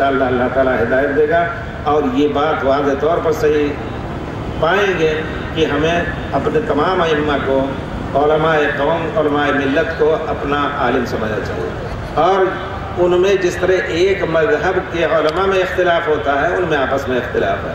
انشاءاللہ اللہ تعالیٰ ہدایت دے گا، اور یہ بات واضح طور پر صحیح پائیں گے کہ ہمیں اپنے تمام ائمہ کو، علماء قوم، علماء ملت کو اپنا عالم سمجھنا چاہیے، اور ان میں جس طرح ایک مذہب کے علماء میں اختلاف ہوتا ہے ان میں آپس میں اختلاف ہے،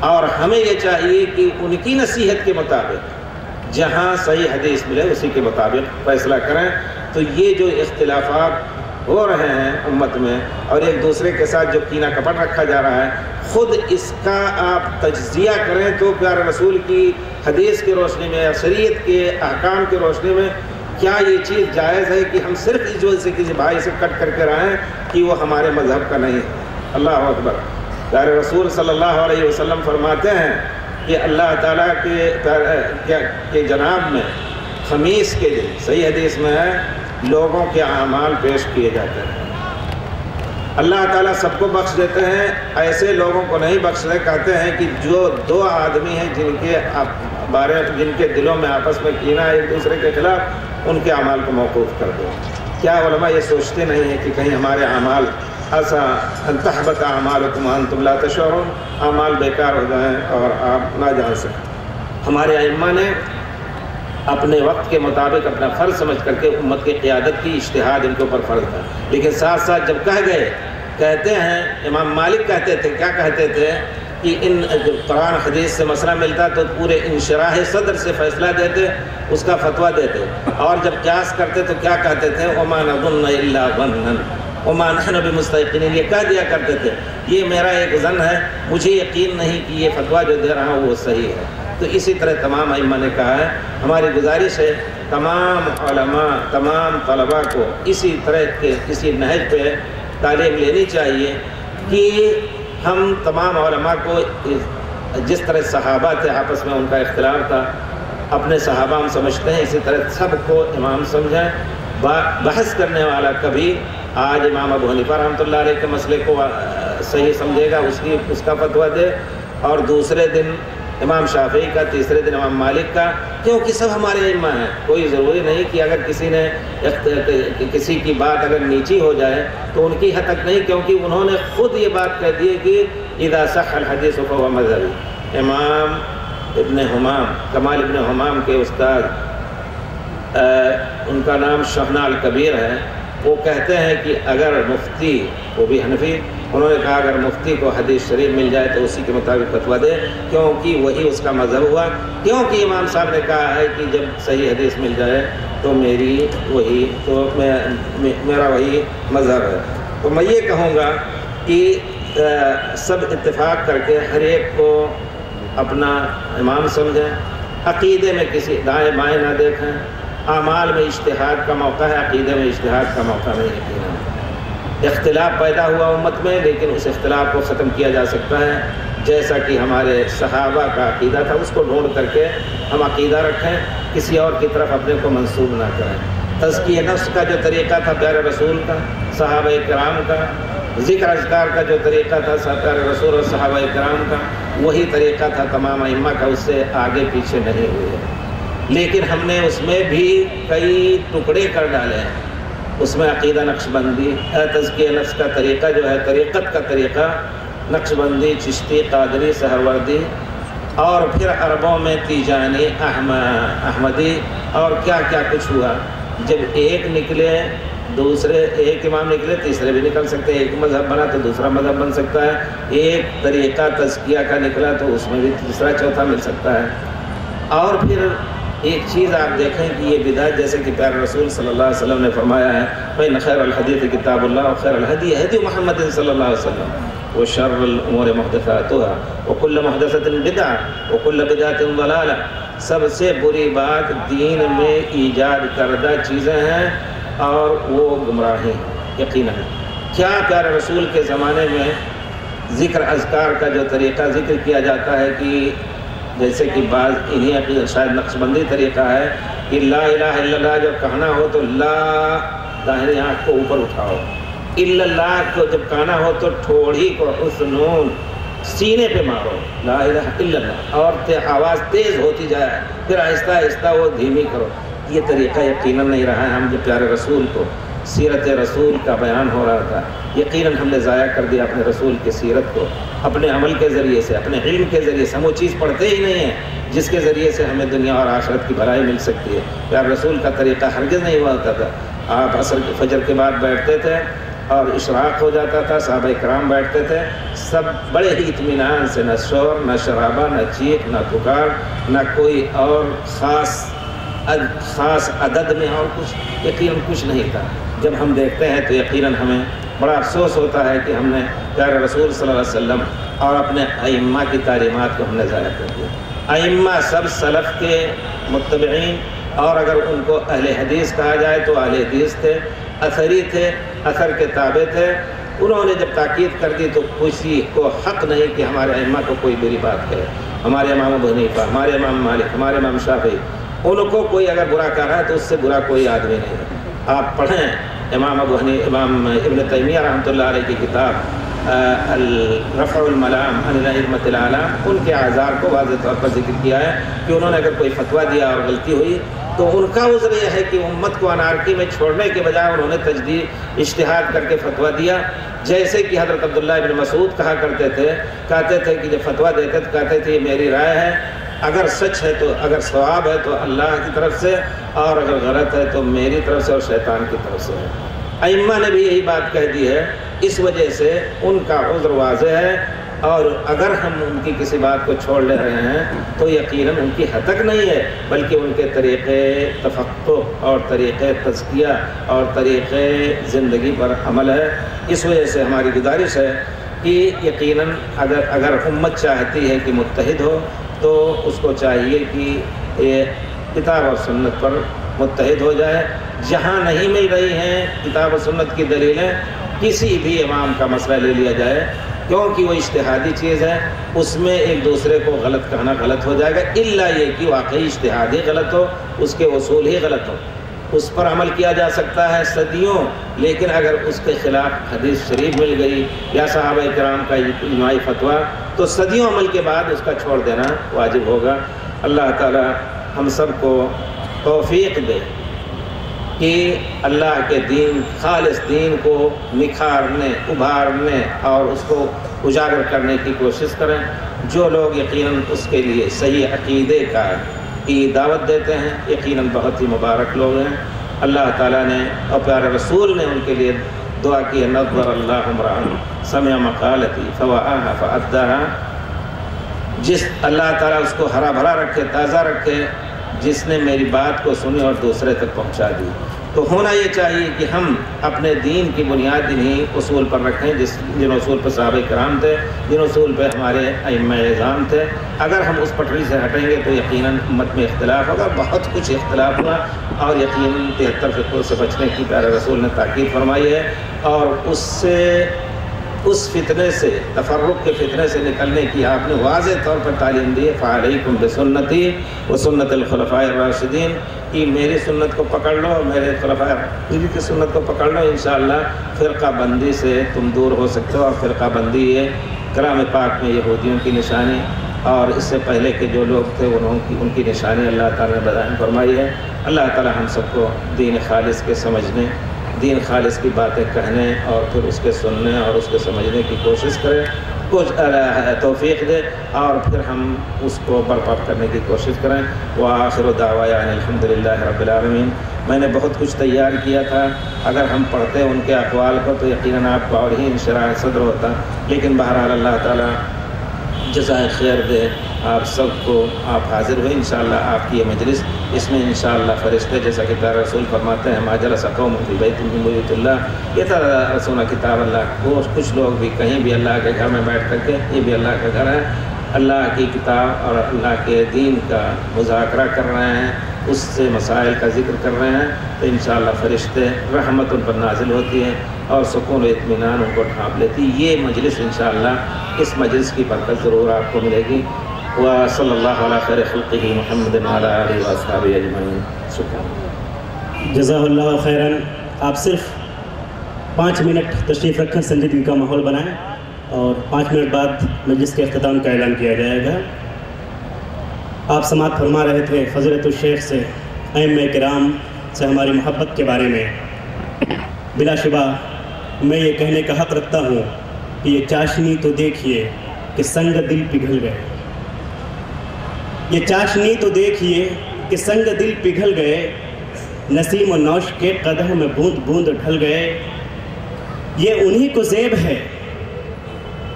اور ہمیں یہ چاہیے کہ ان کی نصیحت کے مطابق جہاں صحیح حدیث ملے اسی کے مطابق فیصلہ کریں۔ تو یہ جو اختلافات ہو رہے ہیں امت میں، اور ایک دوسرے کے ساتھ جو کینہ کپٹ رکھا جا رہا ہے، خود اس کا آپ تجزیہ کریں تو پیارے رسول کی حدیث کی روشنی میں، شریعت کے احکام کی روشنی میں کیا یہ چیز جائز ہے کہ ہم صرف اس وجہ سے کسی بھائی سے کٹ کر کے رہیں کہ وہ ہمارے مذہب کا نہیں ہے؟ اللہ اکبر۔ پیارے رسول صلی اللہ علیہ وسلم فرماتے ہیں کہ اللہ تعالیٰ کے جناب میں خمیس کے دن، صحیح حدیث میں ہے، لوگوں کے اعمال پیش کیے جاتے ہیں۔ اللہ تعالیٰ سب کو بخش دیتے ہیں، ایسے لوگوں کو نہیں بخشتے۔ کہتے ہیں کہ جو دو آدمی ہیں جن کے دلوں میں آپس میں کینہ ہے ایک دوسرے کے خلاف، ان کے اعمال کو موقوف کر دو۔ کیا علماء یہ سوچتے نہیں ہیں کہ کہیں ہمارے اعمال ایسا ان تحبط اعمالکم وانتم لا تشعرون، اعمال بیکار ہو جائیں اور آپ نہ جان سکیں؟ ہمارے ائمہ نے اپنے وقت کے مطابق اپنا فرض سمجھ کر کے امت کی قیادت کی، اجتہاد ان کے اوپر فرض تھا، لیکن ساتھ ساتھ جب کہتے ہیں، امام مالک کہتے تھے، کیا کہتے تھے کہ ان قرآن حدیث سے مسئلہ ملتا تو پورے انشراح صدر سے فیصلہ دیتے، اس کا فتویٰ دیتے، اور جب قیاس کرتے تو کیا کہتے تھے؟ وَمَا نَظُنَّ إِلَّا ظَنًّا وَمَا نَحْنُ بِمُسْتَيْقِنِينَ، یہ کہہ دیا کرتے تھے یہ میرا ایک ظن ہے، مجھے یقین نہیں کہ یہ فتویٰ جو دے رہا ہوں وہ صحیح ہے۔ تو اسی طرح تمام ائمہ نے کہا ہے، ہماری گزارش ہے تمام علماء، تمام طلباء کو اسی طرح کے اسی نہج پہ تعلیم لینی چاہیے کہ ہم تمام علماء کو جس طرح صحابہ تھے آپس میں ان کا اختلاف تھا، اپنے صحابہ ہم سمجھتے ہیں، اسی طرح سب کو امام سمجھیں۔ بحث کرنے والا کبھی آج امام ابو حنیفہ رحمۃ اللہ علیہ کے مسئلے کو صحیح سمجھے گا، اس کا فتویٰ دے، اور دوسرے دن امام شافعی کا، تیسرے دن امام مالک کا، کیونکہ سب ہمارے ائمہ ہیں۔ کوئی ضروری نہیں کہ اگر کسی کی بات اگر نیچی ہو جائے تو ان کی حد تک نہیں، کیونکہ انہوں نے خود یہ بات کہہ دی ہے کہ اذا صح الحدیث فهو مذہبی۔ امام ابن حمام، کمال ابن حمام کے استاد، ان کا نام شہنال کبیر ہے، وہ کہتے ہیں کہ اگر مفتی، وہ بھی حنفی، انہوں نے کہا اگر مفتی کو حدیث شریف مل جائے تو اسی کے مطابق فتویٰ دے، کیونکہ وہی اس کا مذہب ہوا، کیونکہ امام صاحب نے کہا ہے کہ جب صحیح حدیث مل جائے تو میرا وہی مذہب ہے۔ تو میں یہ کہوں گا کہ سب اتفاق کر کے ہر ایک کو اپنا امام سمجھیں، عقیدے میں کسی دائیں بائیں نہ دیکھیں، اعمال میں اجتہاد کا موقع ہے، عقیدے میں اجتہاد کا موقع نہیں ہے۔ اختلاف پیدا ہوا امت میں، لیکن اس اختلاف کو ختم کیا جا سکتا ہے، جیسا کہ ہمارے صحابہ کا عقیدہ تھا، اس کو ڈھونڈ کر کے ہم عقیدہ رکھیں، کسی اور کی طرف اپنے کو منسوب نہ کریں۔ تزکیہ نفس کا جو طریقہ تھا پیارے رسول کا، صحابہ کرام کا، ذکر اذکار کا جو طریقہ تھا پیارے رسول اور صحابہ کرام کا، وہی طریقہ تھا تمام ائمہ کا، اس سے آگے پیچھے نہیں ہوئے، لیکن ہم نے اس میں بھی کئی ٹکڑے کر ڈالے ہیں۔ اس میں عقیدہ نقش بندی، تزکیہ نفس کا طریقہ جو ہے، طریقت کا طریقہ نقش بندی، چشتی، قادری، سہروردی، اور پھر عربوں میں تیجانی، احمدی، اور کیا کیا کچھ ہوا۔ جب ایک نکلے، دوسرے ایک امام نکلے، تیسرے بھی نکل سکتے ہیں، ایک مذہب بنا تو دوسرا مذہب بن سکتا ہے، ایک طریقہ تزکیہ کا نکلا تو اس میں بھی تیسرا چوتھا مل سکتا ہے۔ اور پھر ایک چیز آپ دیکھیں کہ یہ بدعت، جیسے کہ پیارے رسول صلی اللہ علیہ وسلم نے فرمایا ہے فإن خیر الحدیث کتاب اللہ وخیر الہدی ہدی محمد صلی اللہ علیہ وسلم وشر الامور محدثاتها وکل محدثۃ بدعہ وکل بدعۃ ضلالہ، سب سے بری بات دین میں ایجاد کردہ چیزیں ہیں اور وہ گمراہی یقیناً۔ کیا پیارے رسول کے زمانے میں ذکر اذکار کا جو طریقہ ذکر کیا جاتا ہے کہ جیسے کہ بعض انہیں شاید نقش بندی طریقہ ہے کہ لا الہ الا اللہ جب کہنا ہو تو لا داہنی آنکھ کو اوپر اٹھاؤ، الا اللہ کو جب کہنا ہو تو ٹھوڑی کو حسنون سینے پہ مارو، لا الہ الا اللہ، اور آواز تیز ہوتی جائے، پھر آہستہ آہستہ وہ دھیمی کرو۔ یہ طریقہ یقیناً نہیں رہا ہے۔ ہم جو پیارے رسول کو سیرت رسول کا بیان ہو رہا تھا، یقیناً ہم نے ضائع کر دیا اپنے رسول کی سیرت کو، اپنے عمل کے ذریعے سے، اپنے علم کے ذریعے سے۔ ہم وہ چیز پڑھتے ہی نہیں ہیں جس کے ذریعے سے ہمیں دنیا اور آخرت کی بھلائی مل سکتی ہے۔ پیار رسول کا طریقہ ہرگز نہیں ہوا ہوتا تھا۔ آپ عصر فجر کے بعد بیٹھتے تھے اور اشراق ہو جاتا تھا، صحابہ کرام بیٹھتے تھے، سب بڑے ہی اطمینان سے، نہ شور، نہ شرابہ، نہ چیخ، نہ پکار، نہ کوئی اور خاص عدد میں اور کچھ، یقیناً کچھ نہیں تھا۔ جب ہم دیکھتے ہیں تو یقیناً ہمیں بڑا افسوس ہوتا ہے کہ ہم نے پیارے رسول صلی اللہ علیہ وسلم اور اپنے ائمہ کی تعلیمات کو ہم نے ضائع کر دیا۔ ائمہ سب سلف کے متبعین، اور اگر ان کو اہل حدیث کہا جائے تو اہل حدیث تھے، اثری تھے، اثر کے تابع تھے۔ انہوں نے جب تاکید کر دی تو کسی کو حق نہیں کہ ہمارے ائمہ کو کوئی بری بات کہے۔ ہمارے امام ابو حنیفہ، ہمارے امام مالک، ہمارے امام شافعی، ان کو کوئی اگر برا کہہ رہا ہے تو اس سے برا کوئی آدمی نہیں ہے۔ آپ پڑھیں امام ابن تیمیہ رحمۃ اللہ علیہ کی کتاب رفع الملام عن الائمۃ الاعلام، ان کے اعذار کو واضح طور پر ذکر کیا ہے کہ انہوں نے اگر کوئی فتویٰ دیا اور غلطی ہوئی تو ان کا عذر یہ ہے کہ امت کو انارکی میں چھوڑنے کے بجائے انہوں نے تجدید اجتہاد کر کے فتویٰ دیا، جیسے کہ حضرت عبداللہ ابن مسعود کہا کرتے تھے، کہتے تھے کہ جب فتویٰ دیتے تو کہتے تھے یہ میری رائے ہے، اگر سچ ہے تو، اگر ثواب ہے تو اللہ کی طرف سے، اور اگر غلط ہے تو میری طرف سے اور شیطان کی طرف سے ہے۔ ائمہ نے بھی یہی بات کہہ دی ہے، اس وجہ سے ان کا عذر واضح ہے، اور اگر ہم ان کی کسی بات کو چھوڑ لے رہے ہیں تو یقیناً ان کی ہتک نہیں ہے، بلکہ ان کے طریقے تفقہ اور طریقے تزکیہ اور طریقے زندگی پر عمل ہے۔ اس وجہ سے ہماری گزارش ہے کہ یقیناً اگر امت چاہتی ہے کہ متحد ہو تو اس کو چاہیے کہ یہ کتاب اور سنت پر متحد ہو جائے۔ جہاں نہیں مل رہی ہیں کتاب و سنت کی دلیلیں، کسی بھی امام کا مسئلہ لے لیا جائے، کیونکہ وہ اجتہادی چیز ہے، اس میں ایک دوسرے کو غلط کہنا غلط ہو جائے گا، الا یہ کہ واقعی اجتہاد ہی غلط ہو، اس کے اصول ہی غلط ہو۔ اس پر عمل کیا جا سکتا ہے صدیوں، لیکن اگر اس کے خلاف حدیث شریف مل گئی یا صحابہ کرام کا اجماعی فتویٰ تو صدیوں عمل کے بعد اس کا چھوڑ دینا واجب ہوگا۔ اللہ تعالی ہم سب کو توفیق دے کہ اللہ کے دین، خالص دین کو نکھارنے، ابھارنے اور اس کو اجاگر کرنے کی کوشش کریں۔ جو لوگ یقیناً اس کے لیے صحیح عقیدے کی دعوت دیتے ہیں، یقیناً بہت ہی مبارک لوگ ہیں۔ اللہ تعالیٰ نے اور پیارے رسول نے ان کے لیے دعا کی ہے، نظر اللہ امرأ سمع مقالتی فوعاها فأداها، جس اللہ تعالیٰ اس کو ہرا بھرا رکھے، تازہ رکھے، جس نے میری بات کو سنی اور دوسرے تک پہنچا دی۔ تو ہونا یہ چاہیے کہ ہم اپنے دین کی بنیاد انہی اصول پر رکھیں، جن اصول پر صحابہ کرام تھے، جن اصول پہ ہمارے ائمہ اعظام تھے۔ اگر ہم اس پٹری سے ہٹیں گے تو یقیناً امت میں اختلاف ہوگا، بہت کچھ اختلاف ہوا، اور یقیناً 73 فرقوں سے بچنے کی پیارے رسول نے تاکید فرمائی ہے، اور اس فتنے سے، تفرق کے فتنے سے نکلنے کی آپ نے واضح طور پر تعلیم دی ہے۔ فعلیکم بسنتی وسنت الخلفاء الراشدین، کہ میری سنت کو پکڑ لو، میرے خلفاء راشدین کی سنت کو پکڑ لو، انشاءاللہ فرقہ بندی سے تم دور ہو سکتے ہو۔ اور فرقہ بندی یہ کلام پاک میں یہودیوں کی نشانی اور اس سے پہلے کے جو لوگ تھے ان کی نشانی اللہ تعالیٰ نے بیان فرمائی ہے۔ اللہ تعالیٰ ہم سب کو دین خالص کے سمجھنے، دین خالص کی باتیں کہنے اور پھر اس کے سننے اور اس کے سمجھنے کی کوشش کریں، کچھ توفیق دے، اور پھر ہم اس کو برپا کرنے کی کوشش کریں۔ وآخر دعوانا الحمدللہ رب العالمین۔ میں نے بہت کچھ تیار کیا تھا، اگر ہم پڑھتے ان کے اقوال کو تو یقیناً آپ کو اور ہی انشراح صدر ہوتا، لیکن بہرحال اللہ تعالیٰ جزائے خیر دے آپ سب کو۔ آپ حاضر ہوئے انشاءاللہ، آپ کی یہ مجلس، اس میں انشاءاللہ فرشتے، جیسا کہ پیارے رسول فرماتے ہیں، ما جلس قوم فی بیت من بیوت اللہ یتدارسون کتاب اللہ، کچھ لوگ بھی کہیں بھی اللہ کے گھر میں بیٹھ کر کے، یہ بھی اللہ کا گھر ہے، اللہ کی کتاب اور اللہ کے دین کا مذاکرہ کر رہے ہیں، اس سے مسائل کا ذکر کر رہے ہیں، تو انشاءاللہ فرشتے رحمت ان پر نازل ہوتی ہے اور سکون و اطمینان ان کو ڈھانپ لیتی۔ یہ مجلس انشاءاللہ، اس مجلس کی برکت ضرور آپ کو ملے گی۔ وصلی اللہ علی خیر خلقہ محمد وعلی آلہ واصحابہ اجمعین۔ شکریہ، جزاک اللہ خیراً۔ آپ صرف 5 منٹ تشریف رکھیں، سنجیدگی کا ماحول بنائیں، اور 5 منٹ بعد مجلس کے اختتام کا اعلان کیا جائے گا۔ آپ سماعت فرما رہے تھے فضیلت الشیخ سے، ائمہ کرام سے ہماری محبت کے بارے میں۔ بلا شبہ میں یہ کہنے کا حق رکھتا ہوں کہ یہ چاشنی تو دیکھیے کہ سنگ دل پگھل گئے، یہ چاشنی تو دیکھیے کہ سنگ دل پگھل گئے، نسیم و نوش کے قدح میں بوند بوند ڈھل گئے۔ یہ انہی کو زیب ہے،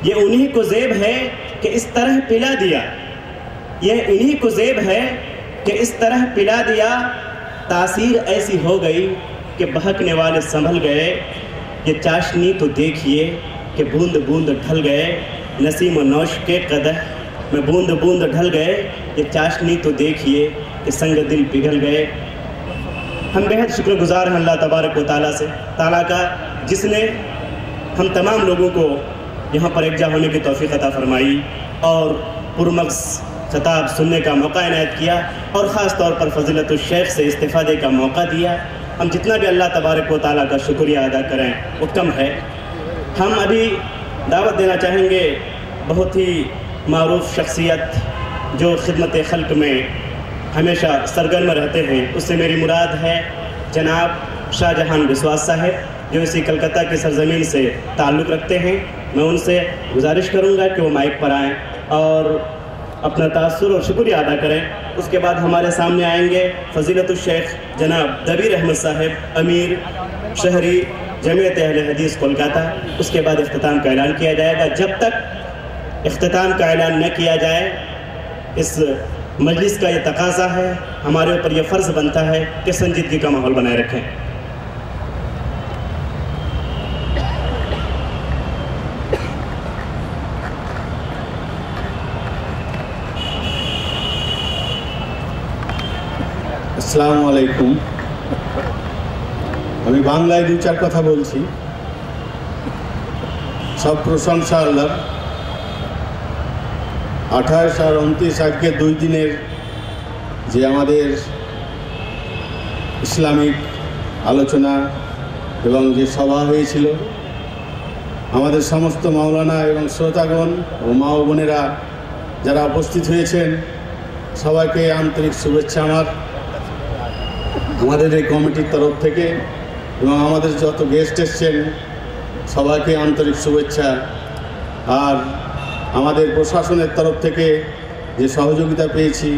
یہ انہی کو زیب ہے کہ اس طرح پلا دیا، یہ انہی کو زیب ہے کہ اس طرح پلا دیا، تاثیر ایسی ہو گئی کہ بہکنے والے سنبھل گئے۔ یہ چاشنی تو دیکھیے کہ بوند بوند ڈھل گئے، نسیم و نوش کے قدح میں بوند بوند ڈھل گئے۔ یہ چاشنی تو دیکھیے کہ سنگ دل پگھل گئے۔ ہم بہت شکر گزار ہیں اللہ تبارک و تعالیٰ کا، جس نے ہم تمام لوگوں کو یہاں پر یکجا ہونے کی توفیق عطا فرمائی اور پرمغز خطاب سننے کا موقع عنایت کیا، اور خاص طور پر فضیلت الشیخ سے استفادے کا موقع دیا۔ ہم جتنا بھی اللہ تبارک و تعالیٰ کا شکریہ ادا کریں وہ کم ہے۔ ہم ابھی دعوت دینا چاہیں گے بہت ہی معروف شخصیت جو خدمت خلق میں ہمیشہ سرگرم رہتے ہیں، اس سے میری مراد ہے جناب شاہ جہان بسواس صاحب، جو اسی کلکتہ کی سرزمین سے تعلق رکھتے ہیں۔ میں ان سے گزارش کروں گا کہ وہ مائک پر آئیں اور اپنا تاثر اور شکریہ ادا کریں۔ اس کے بعد ہمارے سامنے آئیں گے فضیلت الشیخ جناب دبیر احمد صاحب، امیر شہری جمعیت اہل حدیث کولکاتہ۔ اس کے بعد اختتام کا اعلان کیا جائے گا۔ جب تک اختتام کا اعلان نہ کیا جائے، اس مجلس کا یہ تقاضا ہے، ہمارے اوپر یہ فرض بنتا ہے کہ سنجیدگی کا ماحول بنائے رکھیں۔ আসসালামু আলাইকুম। আমি বাংলায় দু চার কথা বলছি। সব প্রশংসা আল্লাহর। 28 আর 29 আজকে 2 দিনের যে আমাদের ইসলামিক আলোচনা এবং যে সভা হয়েছিল, আমাদের সমস্ত মাওলানা এবং শ্রোতাগণ ও মা ও বোনেরা যারা উপস্থিত হয়েছেন, সবাইকে আন্তরিক শুভেচ্ছা আমাদের এই কমিটির তরফ থেকে, এবং আমাদের যত গেস্ট এসছেন সবাইকে আন্তরিক শুভেচ্ছা। আর আমাদের প্রশাসনের তরফ থেকে যে সহযোগিতা পেয়েছি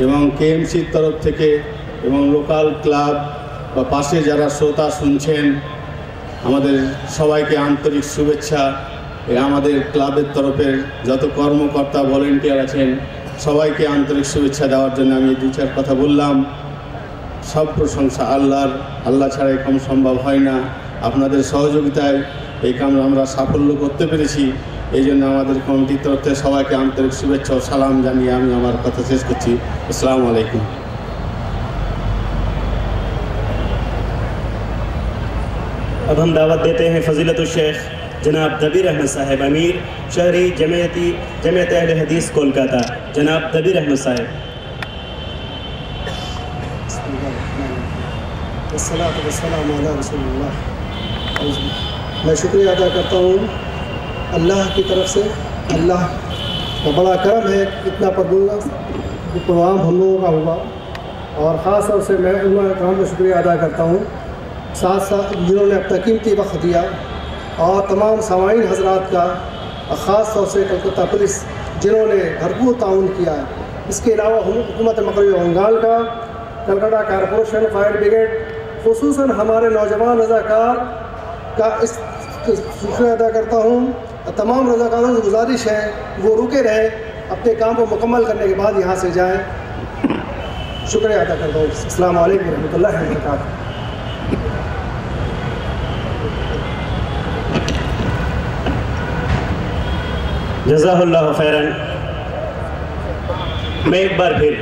এবং কেএমসির তরফ থেকে এবং লোকাল ক্লাব বা পাশে যারা শ্রোতা শুনছেন, আমাদের সবাইকে আন্তরিক শুভেচ্ছা। আমাদের ক্লাবের তরফের যত কর্মকর্তা ভলেন্টিয়ার আছেন সবাইকে আন্তরিক শুভেচ্ছা দেওয়ার জন্য আমি 2-4 কথা বললাম। সব প্রশংসা আল্লাহর, আল্লাহ ছাড়া এই কাম সম্ভব হয় না। আপনাদের সহযোগিতায় এই কাম আমরা সাফল্য করতে পেরেছি। এই জন্য আমাদের কমিটির তরফ থেকে সবাইকে আন্তরিক শুভেচ্ছা ও সালাম জানিয়ে আমি আমার কথা শেষ করছি। আসসালামু আলাইকুম। اب ہم دعوت دیتے ہیں فضیلت الشیخ جناب دبیر احمد صاحب، امیر شہری جمعیت اہل حدیث کولکاتہ، جناب دبیر احمد صاحب۔ والصلاة والسلام علی رسول اللہ۔ میں شکریہ ادا کرتا ہوں اللہ کی طرف سے۔ اللہ کا بڑا کرم ہے، اتنا پروگرام ہم لوگوں کا ہوا، اور خاص طور سے میں علماء کرام کا شکریہ ادا کرتا ہوں، ساتھ ساتھ جنہوں نے اپنا قیمتی وقت دیا، اور تمام سامعین حضرات کا، خاص طور سے کلکتہ پولیس جنہوں نے بھرپور تعاون کیا ہے۔ اس کے علاوہ حکومت مغربی بنگال کا، کلکتہ کارپوریشن، فائر بریگیڈ، خصوصاً ہمارے نوجوان رضاکار کا شکریہ ادا کرتا ہوں۔ تمام رضاکاروں سے گزارش ہے وہ رکے رہے، اپنے کام کو مکمل کرنے کے بعد یہاں سے جائیں۔ شکریہ ادا کرتا ہوں۔ السلام علیکم ورحمۃ اللہ وبرکاتہ۔ جزاک اللہ خیراً۔ میں ایک بار پھر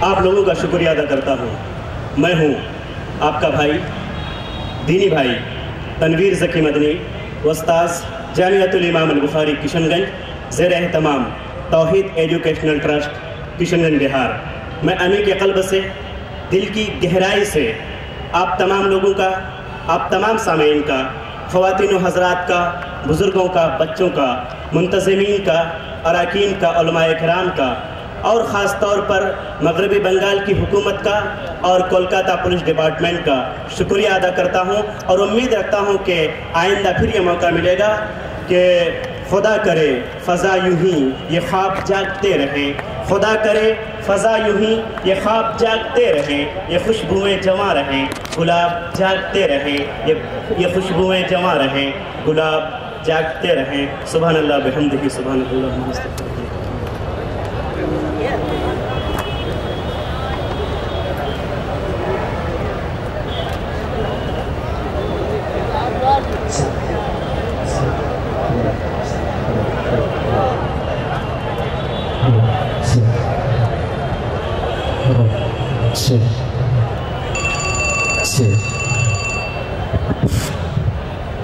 آپ لوگوں کا شکریہ ادا کرتا ہوں۔ میں ہوں آپ کا بھائی، دینی بھائی تنویر ذکی مدنی، استاذ جامعۃ الامام البخاری کشن گنج، زیر اہتمام توحید ایجوکیشنل ٹرسٹ کشن گنج بہار۔ میں امی کے قلب سے، دل کی گہرائی سے آپ تمام لوگوں کا، آپ تمام سامعین کا، خواتین و حضرات کا، بزرگوں کا، بچوں کا، منتظمین کا، اراکین کا، علماء کرام کا اور خاص طور پر مغربی بنگال کی حکومت کا اور کولکاتہ پولیس ڈپارٹمنٹ کا شکریہ ادا کرتا ہوں، اور امید رکھتا ہوں کہ آئندہ پھر یہ موقع ملے گا کہ خدا کرے فضا یوں ہی یہ خواب جاگتے رہیں، خدا کرے فضا یوں ہی یہ خواب جاگتے رہیں، یہ خوشبوئیں جمع رہیں، گلاب جاگتے رہیں، یہ خوشبوئیں جمع رہیں، گلاب جاگتے رہیں۔ سبحان اللہ بحمدہ، سبحان اللہ مستغفر۔